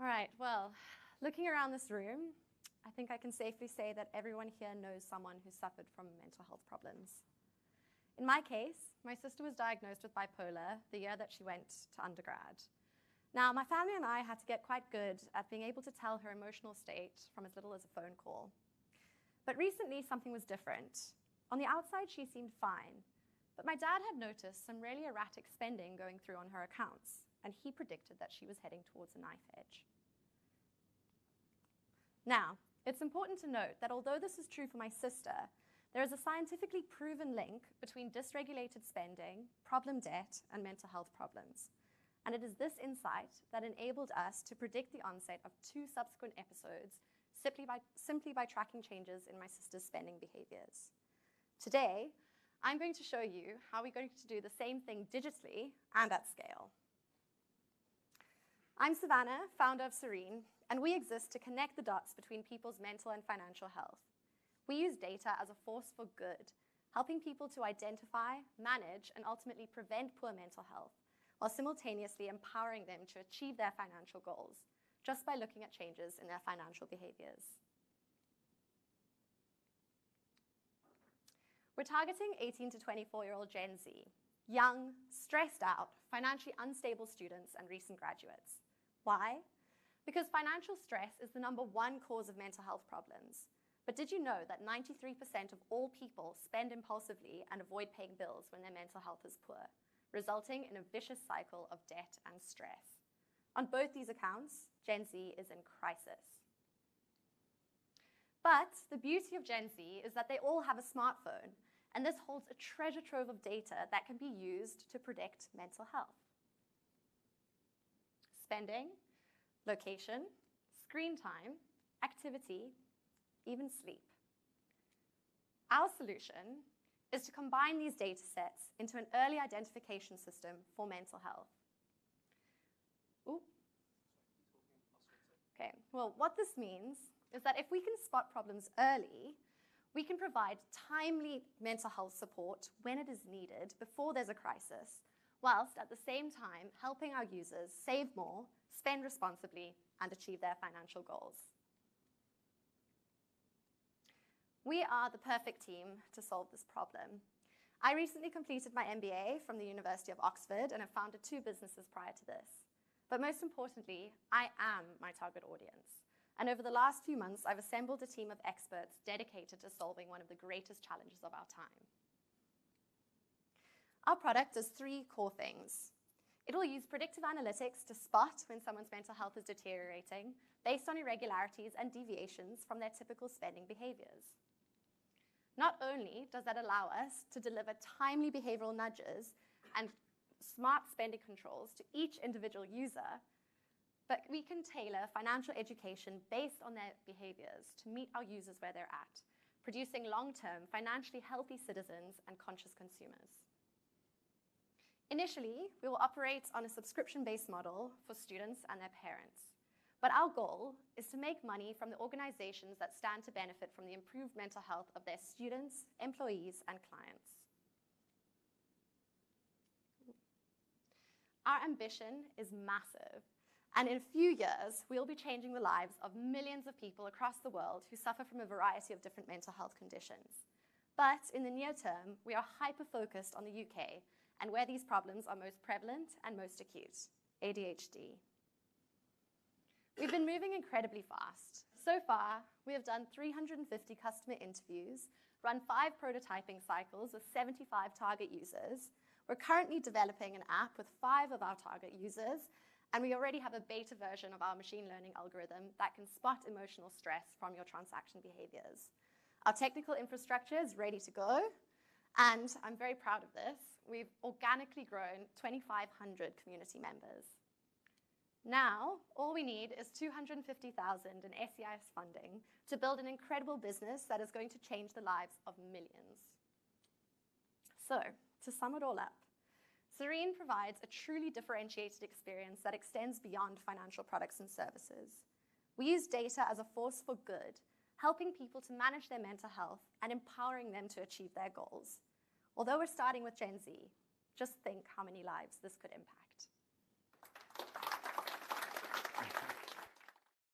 All right, well, looking around this room, I think I can safely say that everyone here knows someone who suffered from mental health problems. In my case, my sister was diagnosed with bipolar the year that she went to undergrad. Now, my family and I had to get quite good at being able to tell her emotional state from as little as a phone call. But recently, something was different. On the outside, she seemed fine, but my dad had noticed some really erratic spending going through on her accounts, and he predicted that she was heading towards a knife edge. Now, it's important to note that although this is true for my sister, there is a scientifically proven link between dysregulated spending, problem debt, and mental health problems. And it is this insight that enabled us to predict the onset of 2 subsequent episodes simply by tracking changes in my sister's spending behaviors. Today, I'm going to show you how we're going to do the same thing digitally and at scale. I'm Savannah, founder of Serene, and we exist to connect the dots between people's mental and financial health. We use data as a force for good, helping people to identify, manage, and ultimately prevent poor mental health, while simultaneously empowering them to achieve their financial goals, just by looking at changes in their financial behaviors. We're targeting 18 to 24-year-old Gen Z, young, stressed out, financially unstable students and recent graduates. Why? Because financial stress is the #1 cause of mental health problems. But did you know that 93% of all people spend impulsively and avoid paying bills when their mental health is poor, resulting in a vicious cycle of debt and stress? On both these accounts, Gen Z is in crisis. But the beauty of Gen Z is that they all have a smartphone, and this holds a treasure trove of data that can be used to predict mental health. Spending, location, screen time, activity, even sleep. Our solution is to combine these data sets into an early identification system for mental health. Ooh. Okay, well, what this means is that if we can spot problems early, we can provide timely mental health support when it is needed before there's a crisis, whilst at the same time helping our users save more, spend responsibly, and achieve their financial goals. We are the perfect team to solve this problem. I recently completed my MBA from the University of Oxford and have founded 2 businesses prior to this. But most importantly, I am my target audience. And over the last few months, I've assembled a team of experts dedicated to solving one of the greatest challenges of our time. Our product does 3 core things. It will use predictive analytics to spot when someone's mental health is deteriorating based on irregularities and deviations from their typical spending behaviors. Not only does that allow us to deliver timely behavioral nudges and smart spending controls to each individual user, but we can tailor financial education based on their behaviors to meet our users where they're at, producing long-term, financially healthy citizens and conscious consumers. Initially, we will operate on a subscription-based model for students and their parents. But our goal is to make money from the organizations that stand to benefit from the improved mental health of their students, employees, and clients. Our ambition is massive, and in a few years, we'll be changing the lives of millions of people across the world who suffer from a variety of different mental health conditions. But in the near term, we are hyper-focused on the UK and where these problems are most prevalent and most acute, ADHD. We've been moving incredibly fast. So far, we have done 350 customer interviews, run 5 prototyping cycles with 75 target users. We're currently developing an app with 5 of our target users, and we already have a beta version of our machine learning algorithm that can spot emotional stress from your transaction behaviors. Our technical infrastructure is ready to go, and I'm very proud of this. We've organically grown 2,500 community members. Now, all we need is $250,000 in SEIS funding to build an incredible business that is going to change the lives of millions. So, to sum it all up, Serene provides a truly differentiated experience that extends beyond financial products and services. We use data as a force for good, helping people to manage their mental health and empowering them to achieve their goals. Although we're starting with Gen Z, just think how many lives this could impact.